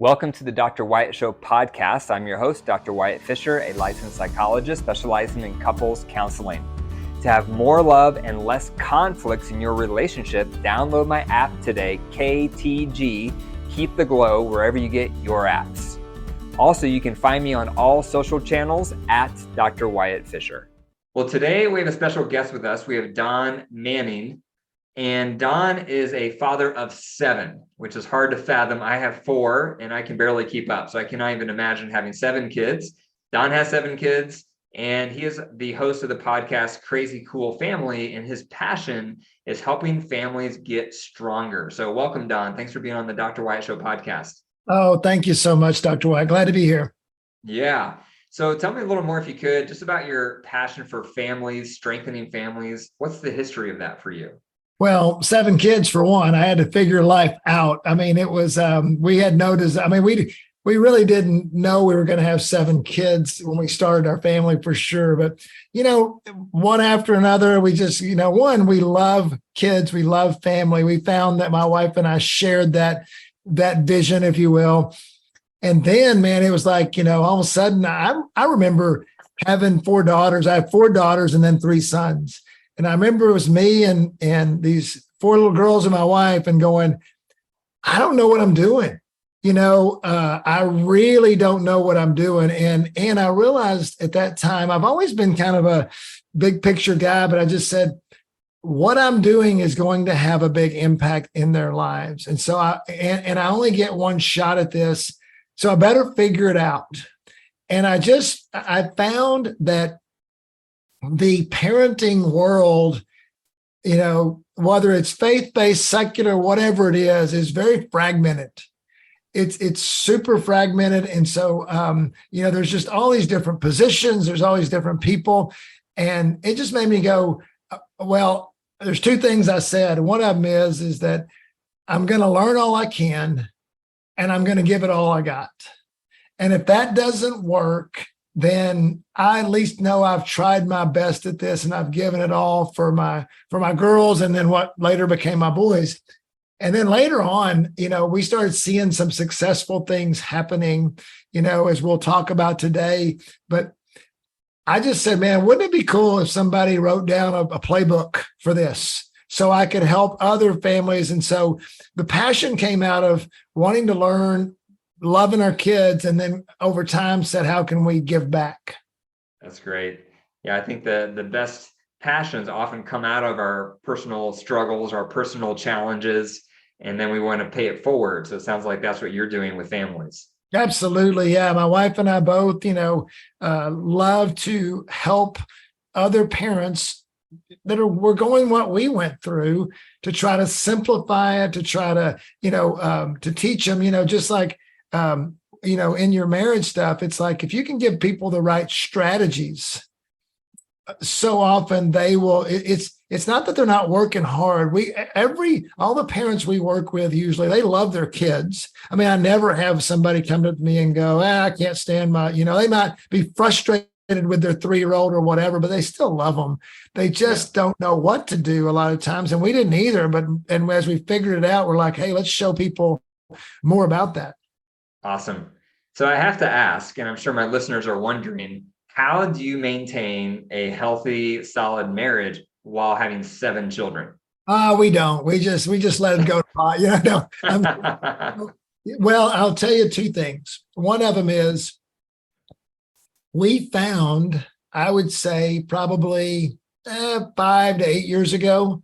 Welcome to the Dr. Wyatt Show podcast. I'm your host, Dr. Wyatt Fisher, a licensed psychologist specializing in couples counseling. To have more love and less conflicts in your relationship, download my app today, KTG, Keep the Glow, wherever you get your apps. Also, you can find me on all social channels at Dr. Wyatt Fisher. Well, today we have a special guest with us. We have Don Manning. And Don is a father of 7, which is hard to fathom. I have 4 and I can barely keep up. So I cannot even imagine having 7 kids. Don has 7 kids and he is the host of the podcast Crazy Cool Family. And his passion is helping families get stronger. So welcome, Don. Thanks for being on the Dr. Wyatt Show podcast. Oh, thank you so much, Dr. Wyatt. Glad to be here. Yeah. So tell me a little more, if you could, just about your passion for families, strengthening families. What's the history of that for you? Well, 7 kids for one. I had to figure life out. I mean, it was, we had no desire. I mean, we really didn't know we were going to have 7 kids when we started our family for sure. But, one after another, we just, we love kids. We love family. We found that my wife and I shared that vision, if you will. And then, man, it was like, all of a sudden, I remember having 4 daughters. I have 4 daughters and then 3 sons. And I remember it was me and these 4 little girls and my wife and going, I don't know what I'm doing. I really don't know what I'm doing. And I realized at that time, I've always been kind of a big picture guy, but I just said, what I'm doing is going to have a big impact in their lives. And so I only get one shot at this. So I better figure it out. And I found that the parenting world, whether it's faith-based, secular, whatever it is very fragmented. It's super fragmented. And so, there's just all these different positions. There's all these different people. And it just made me go, well, there's 2 things I said. One of them is that I'm going to learn all I can and I'm going to give it all I got. And if that doesn't work, then I at least know I've tried my best at this and I've given it all for my girls and then what later became my boys. And then later on, we started seeing some successful things happening, as we'll talk about today. But I just said, man, wouldn't it be cool if somebody wrote down a playbook for this so I could help other families? And so the passion came out of wanting to learn, loving our kids, and then over time said, how can we give back? That's great. Yeah, I think the best passions often come out of our personal struggles, our personal challenges, and then we want to pay it forward. So it sounds like that's what you're doing with families. Absolutely. Yeah. My wife and I both, love to help other parents that were going what we went through to try to simplify it, to try to, to teach them, just like, in your marriage stuff, it's like, if you can give people the right strategies, so often they will, it's not that they're not working hard. All the parents we work with, usually they love their kids. I mean, I never have somebody come to me and go, I can't stand they might be frustrated with their 3-year-old or whatever, but they still love them. They just don't know what to do a lot of times. And we didn't either, and as we figured it out, we're like, hey, let's show people more about that. Awesome. So I have to ask, and I'm sure my listeners are wondering, how do you maintain a healthy, solid marriage while having 7 children? We don't. We just let it go to pot. Well, I'll tell you 2 things. One of them is we found, I would say probably 5 to 8 years ago,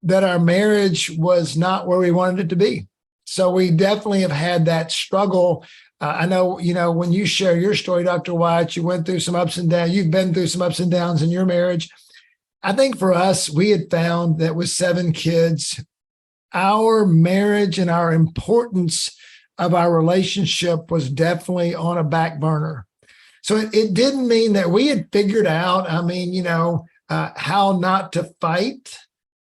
that our marriage was not where we wanted it to be. So we definitely have had that struggle. I know, when you share your story, Dr. Wyatt, you went through some ups and downs. You've been through some ups and downs in your marriage. I think for us, we had found that with 7 kids, our marriage and our importance of our relationship was definitely on a back burner. So it didn't mean that we had figured out, how not to fight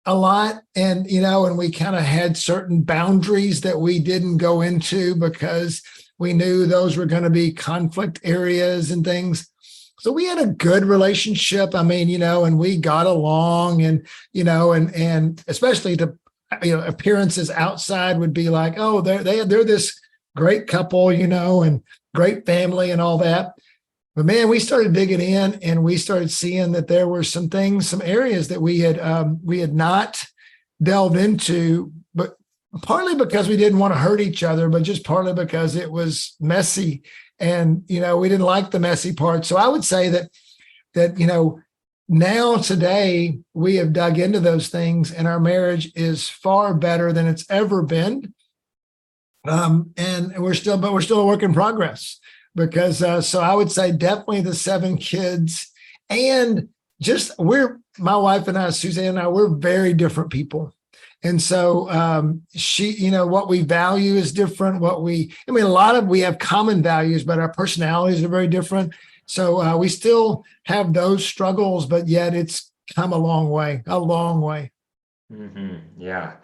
a lot. And, and we kind of had certain boundaries that we didn't go into because we knew those were going to be conflict areas and things. So we had a good relationship. And we got along and especially the, appearances outside would be like, oh, they're this great couple, and great family and all that. But man, we started digging in and we started seeing that there were some things, some areas that we had not delved into, but partly because we didn't want to hurt each other, but just partly because it was messy. And, we didn't like the messy part. So I would say that, now today we have dug into those things and our marriage is far better than it's ever been. And we're still a work in progress because, so I would say definitely the 7 kids and my wife and I, Suzanne and I, we're very different people. And so she, what we value is different. We have common values, but our personalities are very different. So we still have those struggles, but yet it's come a long way. Mm-hmm. Yeah.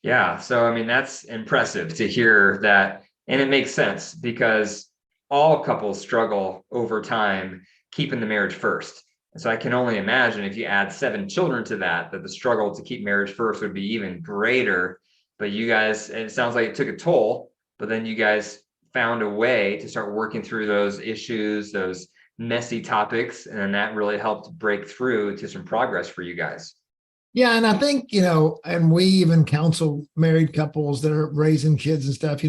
Yeah. So, I mean, that's impressive to hear that. And it makes sense because all couples struggle over time, keeping the marriage first. And so I can only imagine if you add 7 children to that the struggle to keep marriage first would be even greater. But you guys, and it sounds like it took a toll, but then you guys found a way to start working through those issues, those messy topics. And then that really helped break through to some progress for you guys. Yeah. And I think, and we even counsel married couples that are raising kids and stuff,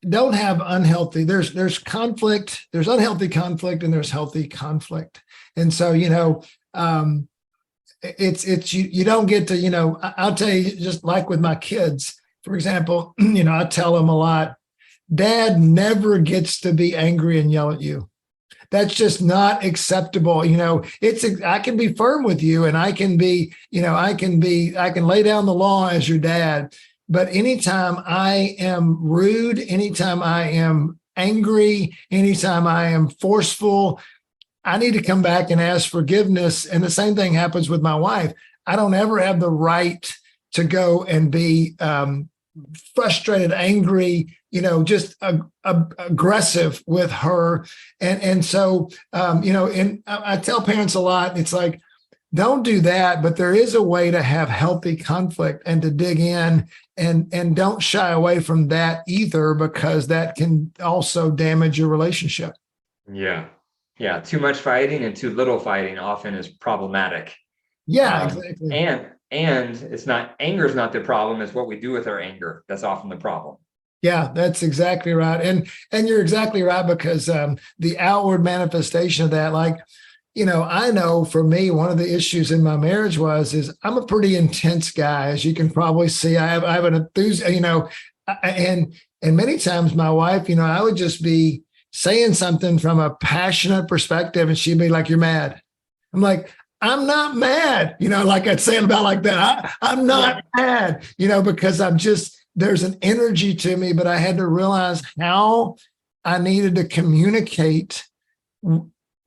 don't have unhealthy, there's conflict, there's unhealthy conflict and there's healthy conflict. And so, it's you don't get to, I'll tell you, just like with my kids, for example, I tell them a lot, Dad never gets to be angry and yell at you. That's just not acceptable. I can be firm with you and I can lay down the law as your dad. But anytime I am rude, anytime I am angry, anytime I am forceful, I need to come back and ask forgiveness. And the same thing happens with my wife. I don't ever have the right to go and be frustrated, angry, just aggressive with her. And so, and I tell parents a lot, it's like, don't do that, but there is a way to have healthy conflict and to dig in and don't shy away from that either, because that can also damage your relationship. Yeah. Yeah. Too much fighting and too little fighting often is problematic. Yeah, exactly. And it's not, anger is not the problem. It's what we do with our anger. That's often the problem. Yeah, that's exactly right. And you're exactly right, because the outward manifestation of that, like, I know for me, one of the issues in my marriage is I'm a pretty intense guy, as you can probably see. I have an enthusiasm, and many times my wife, I would just be saying something from a passionate perspective, and she'd be like, "You're mad." I'm like, "I'm not mad," like I'd say it about like that. I'm not mad, because there's an energy to me, but I had to realize how I needed to communicate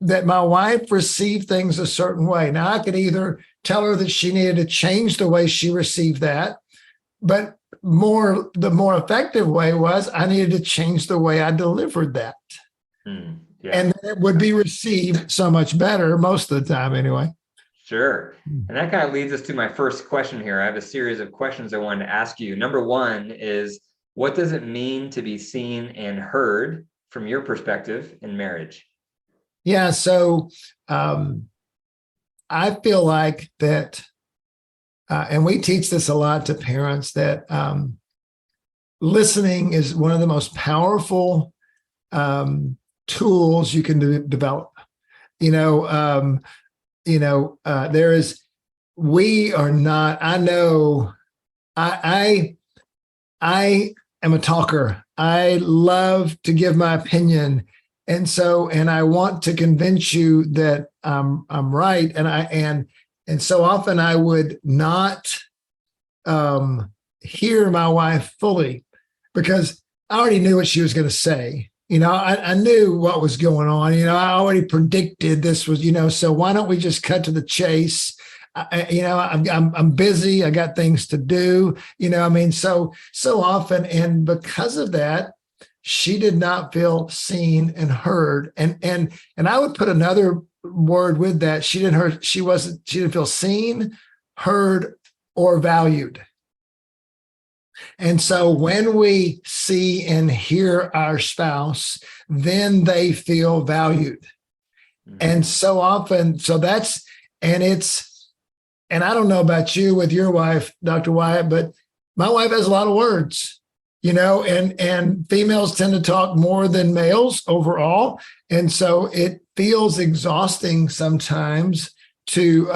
that my wife received things a certain way. Now, I could either tell her that she needed to change the way she received that, but the more effective way was I needed to change the way I delivered that. Yeah. And it would be received so much better most of the time anyway. Sure. And that kind of leads us to my first question here. I have a series of questions I wanted to ask you. Number one is, what does it mean to be seen and heard from your perspective in marriage? Yeah. So I feel like that, and we teach this a lot to parents, that listening is one of the most powerful tools you can develop. We are not, I know, I am a talker. I love to give my opinion. And I want to convince you that I'm right. And so often I would not hear my wife fully, because I already knew what she was going to say. I knew what was going on. I already predicted this was, so why don't we just cut to the chase? I'm busy. I got things to do. So often, and because of that, she did not feel seen and heard. And I would put another word with that. She didn't feel seen, heard, or valued. And so when we see and hear our spouse, then they feel valued. And so often, so that's, and it's, and I don't know about you with your wife, Dr. Wyatt, but my wife has a lot of words, and females tend to talk more than males overall. And so it feels exhausting sometimes it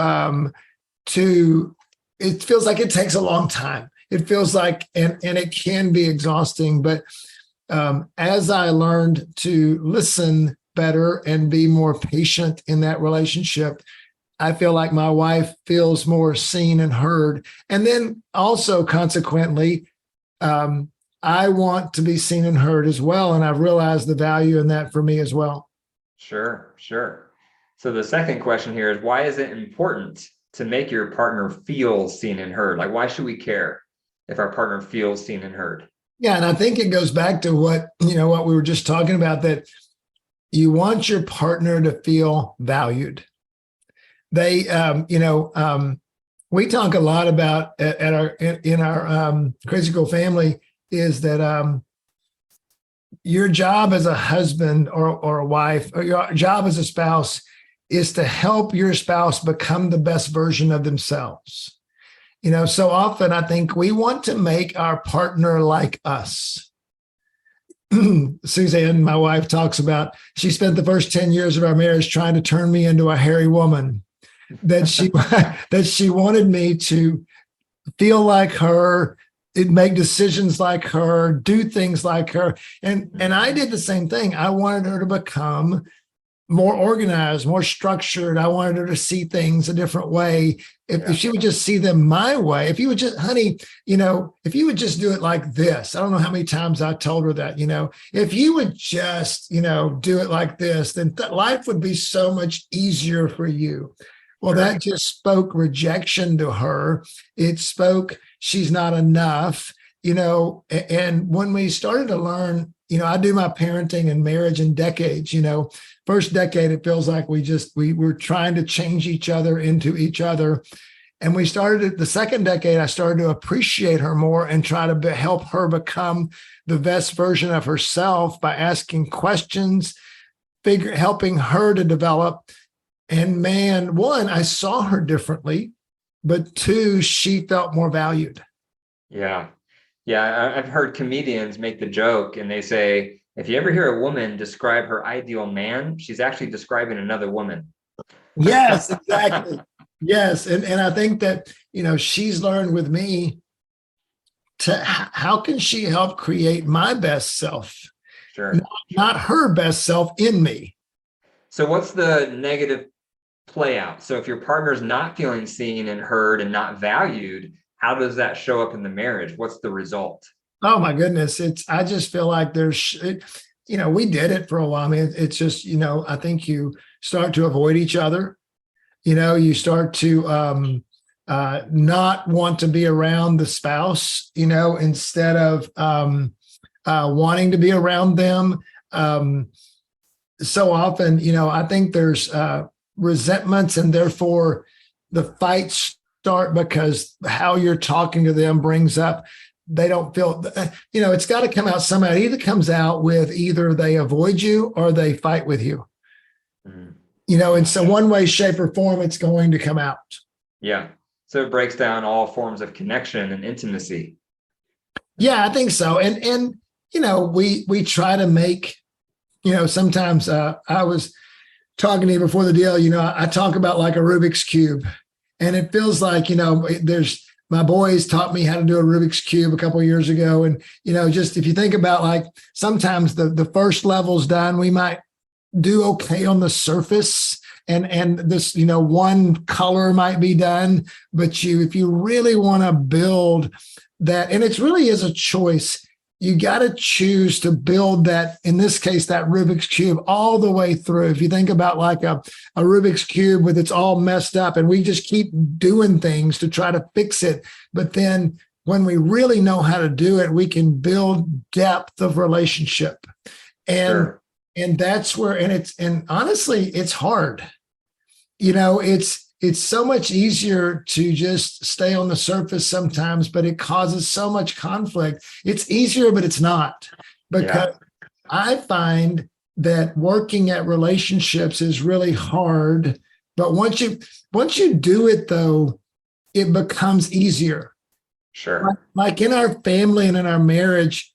feels like it takes a long time. It feels like, and it can be exhausting, but as I learned to listen better and be more patient in that relationship, I feel like my wife feels more seen and heard. And then also consequently, I want to be seen and heard as well. And I've realized the value in that for me as well. Sure. So the second question here is, why is it important to make your partner feel seen and heard? Like, why should we care if our partner feels seen and heard? Yeah. And I think it goes back to what we were just talking about, that you want your partner to feel valued. They, we talk a lot about in our Crazy Cool family is that your job as a husband or a wife, or your job as a spouse, is to help your spouse become the best version of themselves. So often I think we want to make our partner like us. Suzanne, my wife, talks about, she spent the first 10 years of our marriage trying to turn me into a hairy woman, that she wanted me to feel like her, make decisions like her, do things like her. And I did the same thing. I wanted her to become more organized, more structured. I wanted her to see things a different way. If she would just see them my way, if you would just, honey, if you would just do it like this. I don't know how many times I told her that, if you would just, do it like this, then life would be so much easier for you. Well, that just spoke rejection to her. It spoke, she's not enough, and when we started to learn, I do my parenting and marriage in decades, first decade, it feels like we were trying to change each other into each other. And we started the second decade, I started to appreciate her more and try to help her become the best version of herself by asking questions, helping her to develop. And man, one, I saw her differently, but two, she felt more valued. Yeah. I've heard comedians make the joke and they say, if you ever hear a woman describe her ideal man, she's actually describing another woman. Yes, exactly. Yes. And I think that, she's learned with me how can she help create my best self? Sure. Not her best self in me. So what's the negative play out? So if your partner's not feeling seen and heard and not valued, how does that show up in the marriage? What's the result? Oh my goodness. I just feel like we did it for a while. I mean, it's just, I think you start to avoid each other. You start to not want to be around the spouse, instead of wanting to be around them. So often, I think there's resentments, and therefore the fights start because how you're talking to them brings up, they don't feel, it's got to come out somehow. It either comes out with either they avoid you or they fight with you, and so one way, shape, or form, it's going to come out. Yeah. So it breaks down all forms of connection and intimacy. Yeah, I think so. And we try to make, sometimes I was talking to you before the deal, I talk about like a Rubik's Cube, and it feels like, my boys taught me how to do a Rubik's Cube a couple of years ago. And, just if you think about, like, sometimes the first level's done, we might do okay on the surface, and this, one color might be done, but if you really want to build that, and it really is a choice, you got to choose to build that, in this case, that Rubik's Cube all the way through. If you think about like a Rubik's Cube with it's all messed up, and we just keep doing things to try to fix it. But then when we really know how to do it, we can build depth of relationship. And, and that's where, and honestly, it's hard. it's so much easier to just stay on the surface sometimes, but it causes so much conflict. It's easier, but it's not, because I find that working at relationships is really hard. But once you do it, though, it becomes easier. Sure. Like in our family and in our marriage,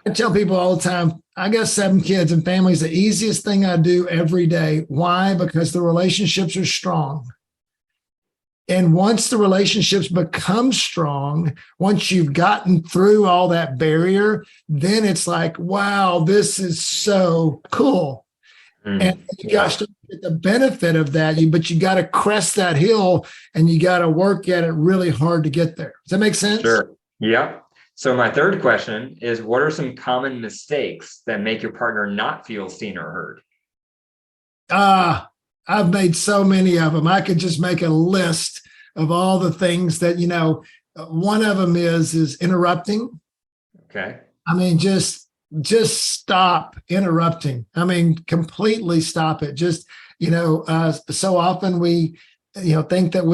I tell people all the time, I got 7 kids, and family is the easiest thing I do every day. Why? Because the relationships are strong. And once the relationships become strong, once you've gotten through all that barrier, then it's like, wow, this is so cool. And you got to get the benefit of that, but you got to crest that hill and you got to work at it really hard to get there. Does that make sense? Sure. Yeah. So my third question is, what are some common mistakes that make your partner not feel seen or heard? I've made so many of them. I could just make a list of all the things that, one of them is interrupting. Okay. I mean, just stop interrupting. I mean, completely stop it. Just, so often we, think that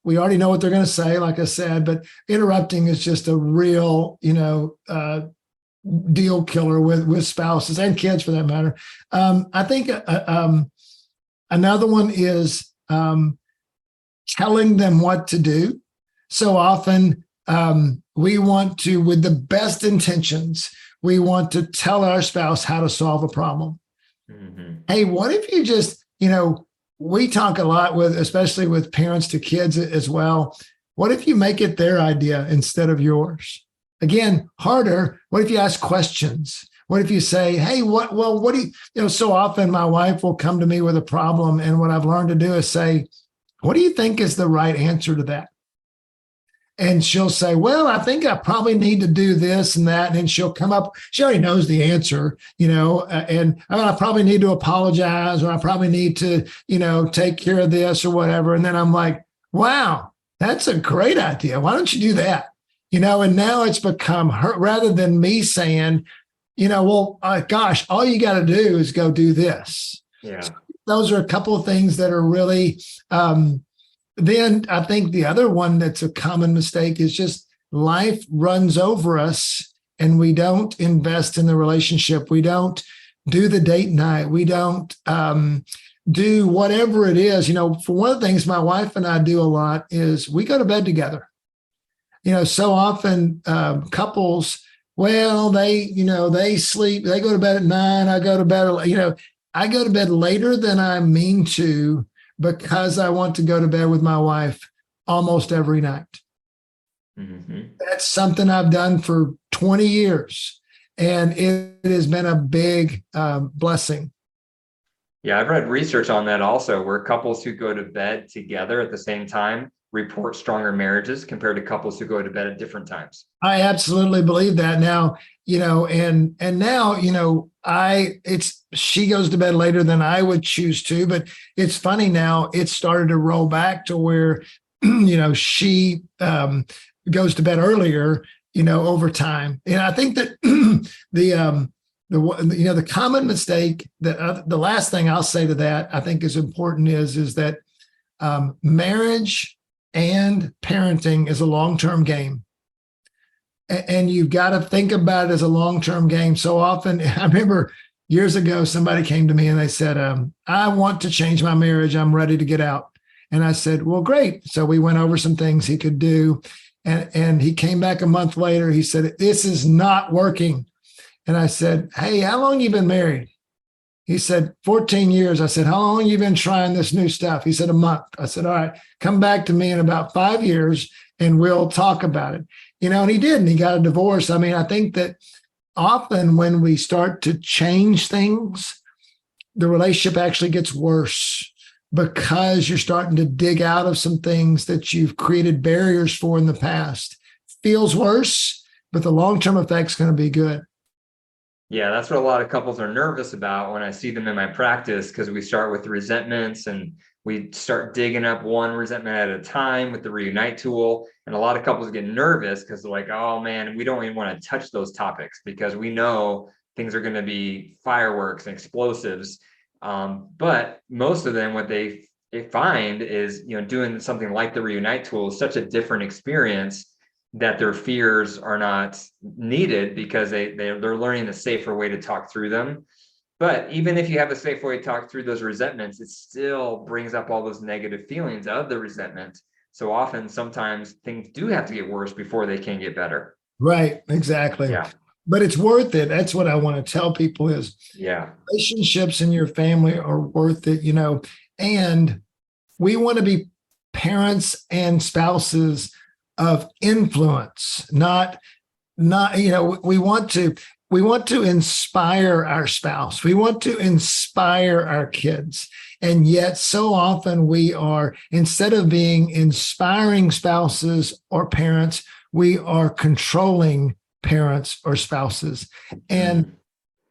we already know what they're going to say, like I said, but interrupting is just a real, deal killer with spouses and kids for that matter. I think another one is telling them what to do. So often we want to, with the best intentions, we want to tell our spouse how to solve a problem. Mm-hmm. Hey, what if you just, we talk a lot especially with parents to kids as well. What if you make it their idea instead of yours? Again, harder. What if you ask questions? What if you say, hey, what do you, so often my wife will come to me with a problem. And what I've learned to do is say, what do you think is the right answer to that? And she'll say, well, I think I probably need to do this and that. And then she'll come up, she already knows the answer, and I probably need to apologize, or I probably need to, take care of this or whatever. And then I'm like, wow, that's a great idea. Why don't you do that? And now it's become her, rather than me saying, gosh, all you got to do is go do this. Yeah. So those are a couple of things that are really, then I think the other one that's a common mistake is just life runs over us and we don't invest in the relationship. We don't do the date night. We don't do whatever it is. For one of the things my wife and I do a lot is we go to bed together. So often couples, well, they sleep, they go to bed at 9. I go to bed, I go to bed later than I mean to, because I want to go to bed with my wife almost every night. Mm-hmm. That's something I've done for 20 years, and it has been a big blessing. Yeah, I've read research on that also, where couples who go to bed together at the same time report stronger marriages compared to couples who go to bed at different times. I absolutely believe that now, and now, she goes to bed later than I would choose to, but it's funny now, it's started to roll back to where, she goes to bed earlier, over time. And I think that the common mistake that the last thing I'll say to that I think is important is that marriage and parenting is a long-term game. And you've got to think about it as a long-term game. So often, I remember years ago, somebody came to me and they said, I want to change my marriage. I'm ready to get out. And I said, well, great. So we went over some things he could do. And he came back a month later. He said, this is not working. And I said, hey, how long you been married? He said, 14 years. I said, how long you been trying this new stuff? He said, a month. I said, all right, come back to me in about 5 years and we'll talk about it. And he did, and he got a divorce. I mean, I think that often when we start to change things, the relationship actually gets worse, because you're starting to dig out of some things that you've created barriers for in the past. Feels worse, but the long-term effect's going to be good. Yeah, that's what a lot of couples are nervous about when I see them in my practice, because we start with resentments and we start digging up one resentment at a time with the Reunite tool. And a lot of couples get nervous because they're like, oh man, we don't even want to touch those topics because we know things are going to be fireworks and explosives. But most of them, what they find is, doing something like the Reunite tool is such a different experience that their fears are not needed because they're learning a safer way to talk through them. But even if you have a safe way to talk through those resentments, it still brings up all those negative feelings of the resentment. So often, sometimes things do have to get worse before they can get better. Right. Exactly. Yeah. But it's worth it. That's what I want to tell people is relationships in your family are worth it, and we want to be parents and spouses of influence, not, we want to inspire our spouse. We want to inspire our kids. And yet so often we are, instead of being inspiring spouses or parents, we are controlling parents or spouses. And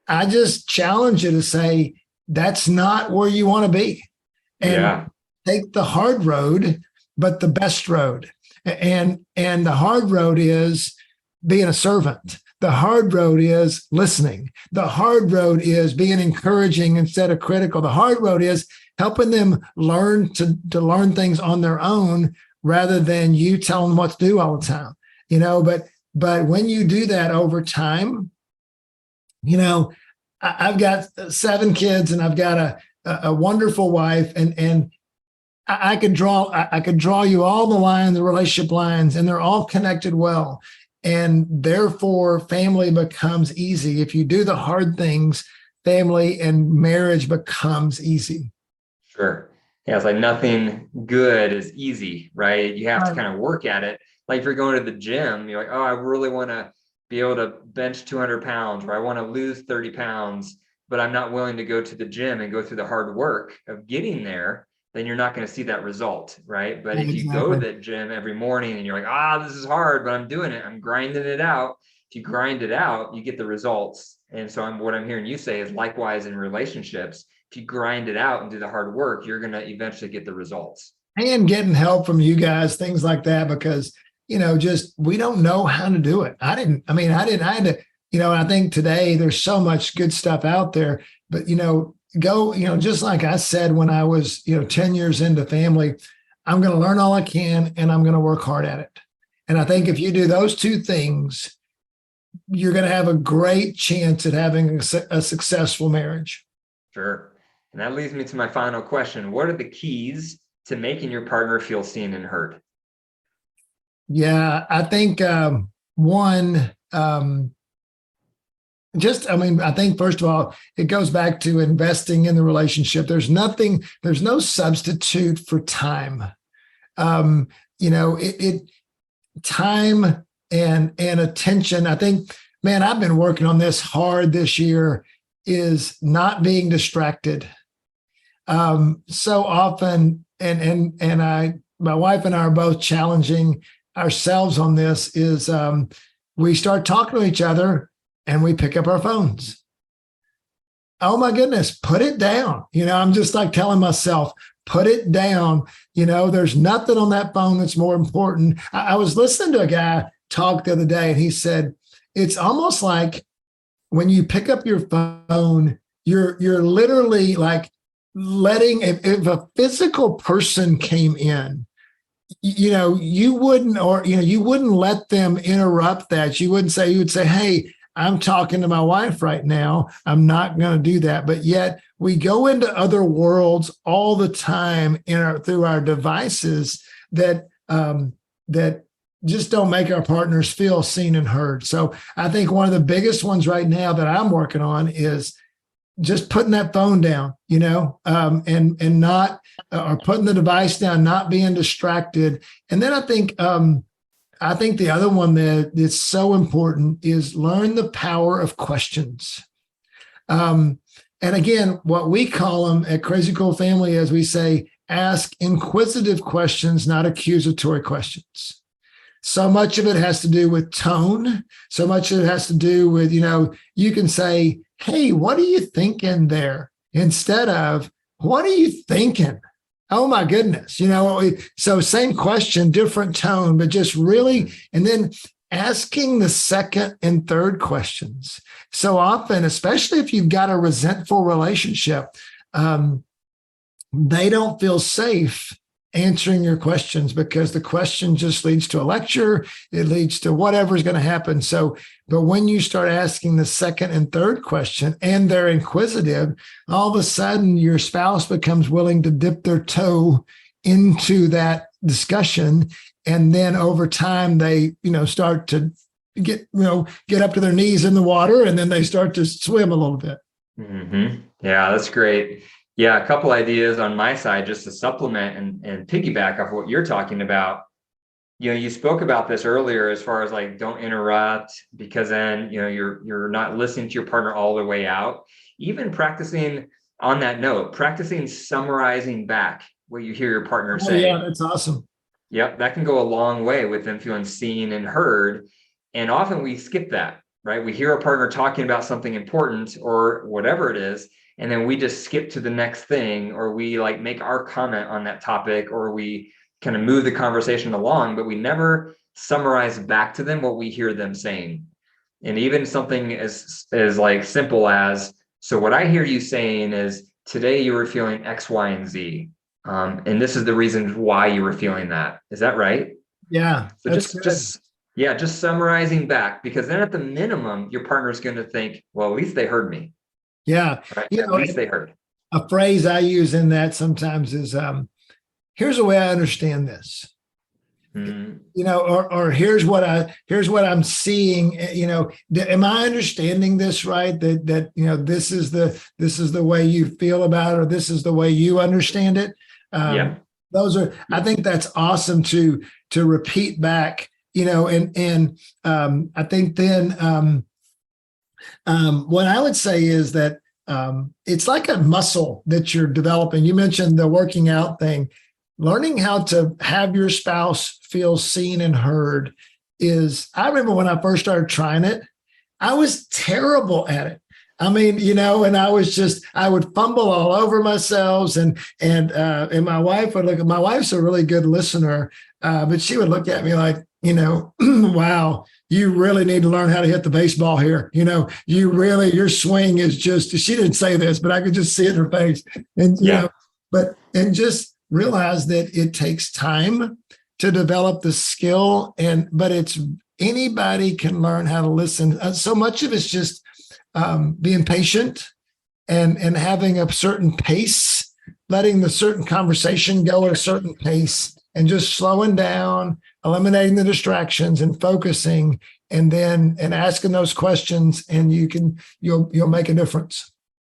I just challenge you to say, that's not where you want to be. And take the hard road, but the best road. And the hard road is being a servant. The hard road is listening. The hard road is being encouraging instead of critical. The hard road is helping them learn to learn things on their own rather than you tell them what to do all the time. But when you do that over time, I've got 7 kids and I've got a wonderful wife, and I could draw you all the relationship lines, and they're all connected well. And therefore, family becomes easy. If you do the hard things, family and marriage becomes easy. Sure. Yeah, it's like nothing good is easy, right? You have to kind of work at it. Like if you're going to the gym, you're like, oh, I really want to be able to bench 200 pounds, or I want to lose 30 pounds, but I'm not willing to go to the gym and go through the hard work of getting there, then you're not going to see that result, right? But if you go to the gym every morning and you're like, this is hard, but I'm doing it, I'm grinding it out. If you grind it out, you get the results. And so what I'm hearing you say is likewise in relationships. If you grind it out and do the hard work, you're going to eventually get the results. And getting help from you guys, things like that, because, we don't know how to do it. I had to, and I think today there's so much good stuff out there, but, just like I said, when I was, 10 years into family, I'm going to learn all I can and I'm going to work hard at it. And I think if you do those two things, you're going to have a great chance at having a successful marriage. Sure. And that leads me to my final question. What are the keys to making your partner feel seen and heard? Yeah, I think one, I think first of all, it goes back to investing in the relationship. There's no substitute for time. Time and attention. I think, man, I've been working on this hard this year, is not being distracted. So often, my wife and I are both challenging ourselves on this, is we start talking to each other and we pick up our phones. Oh my goodness, put it down. I'm just like telling myself, put it down. There's nothing on that phone that's more important. I was listening to a guy talk the other day, and he said, it's almost like when you pick up your phone, you're literally like letting, if a physical person came in, you wouldn't let them interrupt that. You would say, hey, I'm talking to my wife right now. I'm not going to do that. But yet we go into other worlds all the time through our devices that just don't make our partners feel seen and heard. So I think one of the biggest ones right now that I'm working on is just putting that phone down, and not, or putting the device down, not being distracted. And then I think the other one that is so important is learn the power of questions. And again, what we call them at Crazy Cool Family is we say, ask inquisitive questions, not accusatory questions. So much of it has to do with tone. So much of it has to do with, you can say, hey, what are you thinking there? Instead of, what are you thinking? Oh my goodness. So same question, different tone, but just really, and then asking the second and third questions. So often, especially if you've got a resentful relationship, they don't feel safe answering your questions because the question just leads to a lecture. It leads to whatever is going to happen. So, but when you start asking the second and third question and they're inquisitive, all of a sudden your spouse becomes willing to dip their toe into that discussion. And then over time, they, start to get up to their knees in the water, and then they start to swim a little bit. Mm-hmm. Yeah, that's great. Yeah, a couple ideas on my side just to supplement and piggyback off what you're talking about. You spoke about this earlier as far as like don't interrupt, because then you're not listening to your partner all the way out. Even practicing on that note, practicing summarizing back what you hear your partner say. Yeah, that's awesome. Yep, that can go a long way with them feeling seen and heard. And often we skip that, right? We hear a partner talking about something important or whatever it is, and then we just skip to the next thing, or we like make our comment on that topic, or we kind of move the conversation along, but we never summarize back to them what we hear them saying. And even something as like simple as, so what I hear you saying is today you were feeling X, Y, and Z. And this is the reason why you were feeling that. Is that right? Yeah. So just summarizing back, because then at the minimum, your partner is going to think, well, at least they heard me. Yeah. Right? At least they heard. A phrase I use in that sometimes is, here's the way I understand this. Mm-hmm. Or here's what I'm seeing. Am I understanding this right? That this is the way you feel about it, or this is the way you understand it. I think that's awesome to repeat back. I think then what I would say is that it's like a muscle that you're developing. You mentioned the working out thing. Learning how to have your spouse feel seen and heard I remember when I first started trying it, I was terrible at it. I mean, and I would fumble all over myself, and my wife would my wife's a really good listener, but she would look at me like, wow, you really need to learn how to hit the baseball here. Your swing is just, she didn't say this, but I could just see it in her face. And, and just realize that it takes time to develop the skill, but anybody can learn how to listen. So much of it's just being patient and having a certain pace, letting the certain conversation go at a certain pace, and just slowing down, eliminating the distractions and focusing, and asking those questions, and you'll make a difference.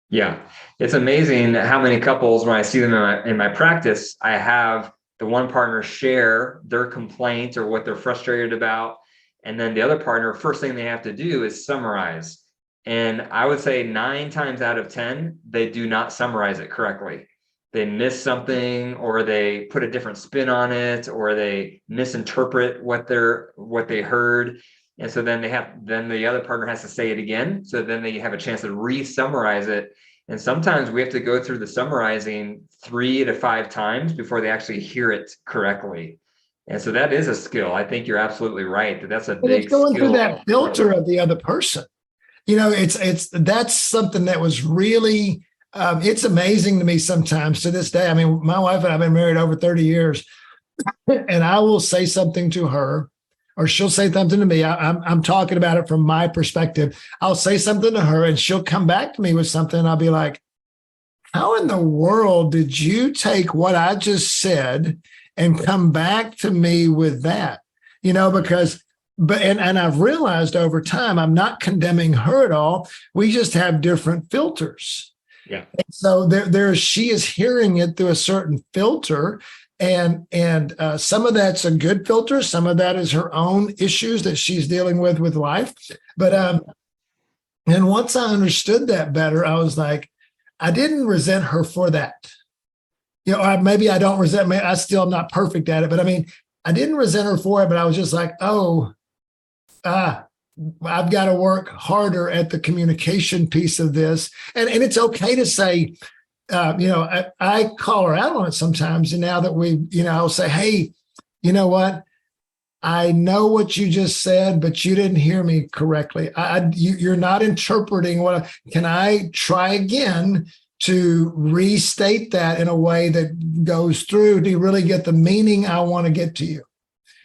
Yeah. It's amazing how many couples, when I see them in my practice, I have the one partner share their complaint or what they're frustrated about. And then the other partner, first thing they have to do is summarize. And I would say 9 times out of 10, they do not summarize it correctly. They miss something, or they put a different spin on it, or they misinterpret what they heard. And so then the other partner has to say it again. So then they have a chance to re-summarize it. And sometimes we have to go through the summarizing 3 to 5 times before they actually hear it correctly. And so that is a skill. I think you're absolutely right. That's a big skill. It's going through that filter of the other person. That's something that was really, it's amazing to me sometimes to this day. I mean, my wife and I have been married over 30 years, and I will say something to her, or she'll say something to me. I'm talking about it from my perspective. I'll say something to her, and she'll come back to me with something. And I'll be like, how in the world did you take what I just said and come back to me with that? And I've realized over time, I'm not condemning her at all. We just have different filters. Yeah. And so she is hearing it through a certain filter. And some of that's a good filter. Some of that is her own issues that she's dealing with life. But and once I understood that better, I was like, I didn't resent her for that. Maybe I don't resent. I still am not perfect at it, but I mean, I didn't resent her for it. But I was just like, I've got to work harder at the communication piece of this. And it's okay to say, I call her out on it sometimes. And now that I'll say, hey, you know what? I know what you just said, but you didn't hear me correctly. You're not interpreting can I try again to restate that in a way that goes through. Do you really get the meaning I want to get to you?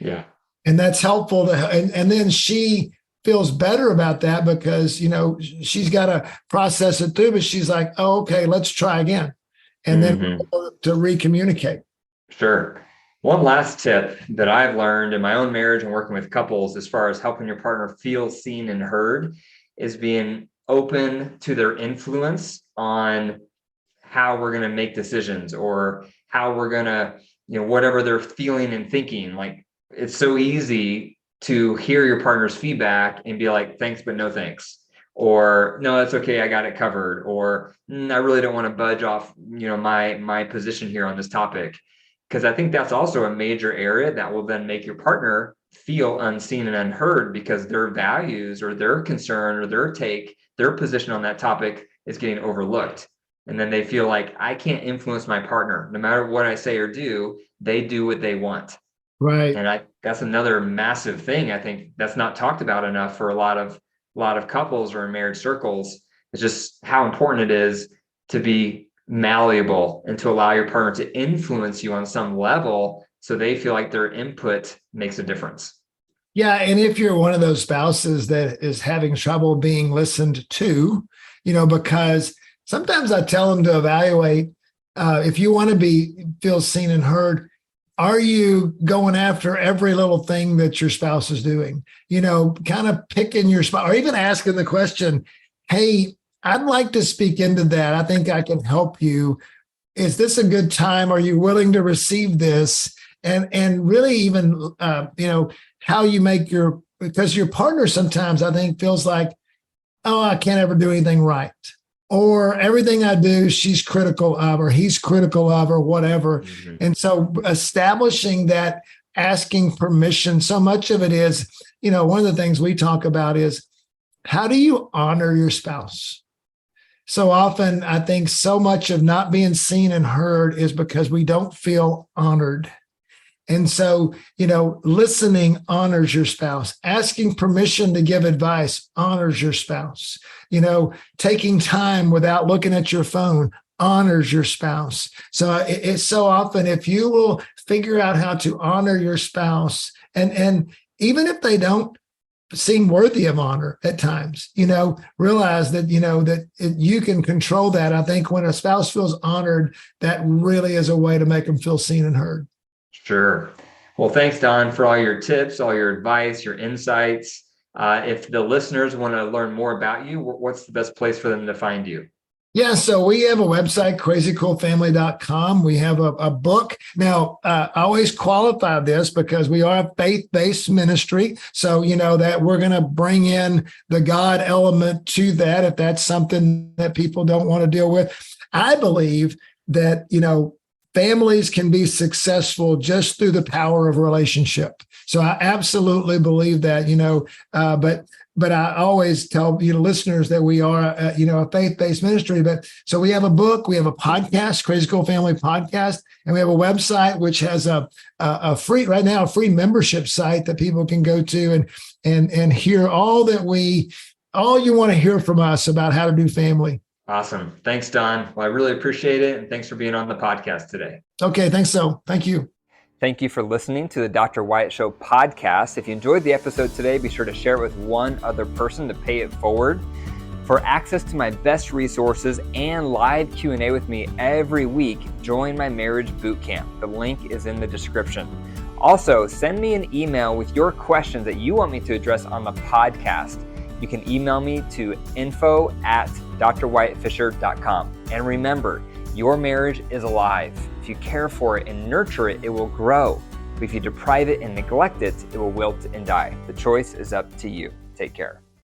Yeah. And that's helpful to, and then she feels better about that because, she's got to process it through, but she's like, oh, okay, let's try again. And then to recommunicate. Sure. One last tip that I've learned in my own marriage and working with couples as far as helping your partner feel seen and heard is being open to their influence on how we're going to make decisions or how we're going to, whatever they're feeling and thinking. Like, it's so easy to hear your partner's feedback and be like, thanks, but no thanks. Or no, that's okay, I got it covered. Or I really don't want to budge off, my position here on this topic. Because I think that's also a major area that will then make your partner feel unseen and unheard because their values or their concern or their take, their position on that topic is getting overlooked. And then they feel like I can't influence my partner. No matter what I say or do, they do what they want. Right. And that's another massive thing. I think that's not talked about enough for a lot of couples or in marriage circles. It's just how important it is to be malleable and to allow your partner to influence you on some level so they feel like their input makes a difference. Yeah. And if you're one of those spouses that is having trouble being listened to, because sometimes I tell them to evaluate if you want to feel seen and heard, are you going after every little thing that your spouse is doing? Kind of picking your spouse or even asking the question, hey, I'd like to speak into that. I think I can help you. Is this a good time? Are you willing to receive this? And really even, how you make because your partner sometimes I think feels like, oh, I can't ever do anything right. Or everything I do, she's critical of, or he's critical of, or whatever. Mm-hmm. And so establishing that, asking permission, so much of it is, one of the things we talk about is how do you honor your spouse? So often I think so much of not being seen and heard is because we don't feel honored. And so, listening honors your spouse. Asking permission to give advice honors your spouse. Taking time without looking at your phone honors your spouse. So it's so often if you will figure out how to honor your spouse, and even if they don't seem worthy of honor at times, realize that, you can control that. I think when a spouse feels honored, that really is a way to make them feel seen and heard. Sure. Well, thanks, Don, for all your tips, all your advice, your insights. If the listeners want to learn more about you, what's the best place for them to find you? Yeah, so we have a website, crazycoolfamily.com. We have a book. Now, I always qualify this because we are a faith-based ministry. So, that we're going to bring in the God element to that if that's something that people don't want to deal with. I believe that, families can be successful just through the power of relationship. So I absolutely believe that, but I always tell listeners that we are, a faith-based ministry. But so we have a book, we have a podcast, Crazy Cool Family Podcast, and we have a website which has a free membership site that people can go to and hear all you want to hear from us about how to do family. Awesome. Thanks, Don. Well, I really appreciate it. And thanks for being on the podcast today. Okay. Thanks. Thank you. Thank you for listening to the Dr. Wyatt Show podcast. If you enjoyed the episode today, be sure to share it with one other person to pay it forward. For access to my best resources and live Q&A with me every week, join my marriage boot camp. The link is in the description. Also, send me an email with your questions that you want me to address on the podcast. You can email me to info@drwyattfisher.com. And remember, your marriage is alive. If you care for it and nurture it, it will grow. But if you deprive it and neglect it, it will wilt and die. The choice is up to you. Take care.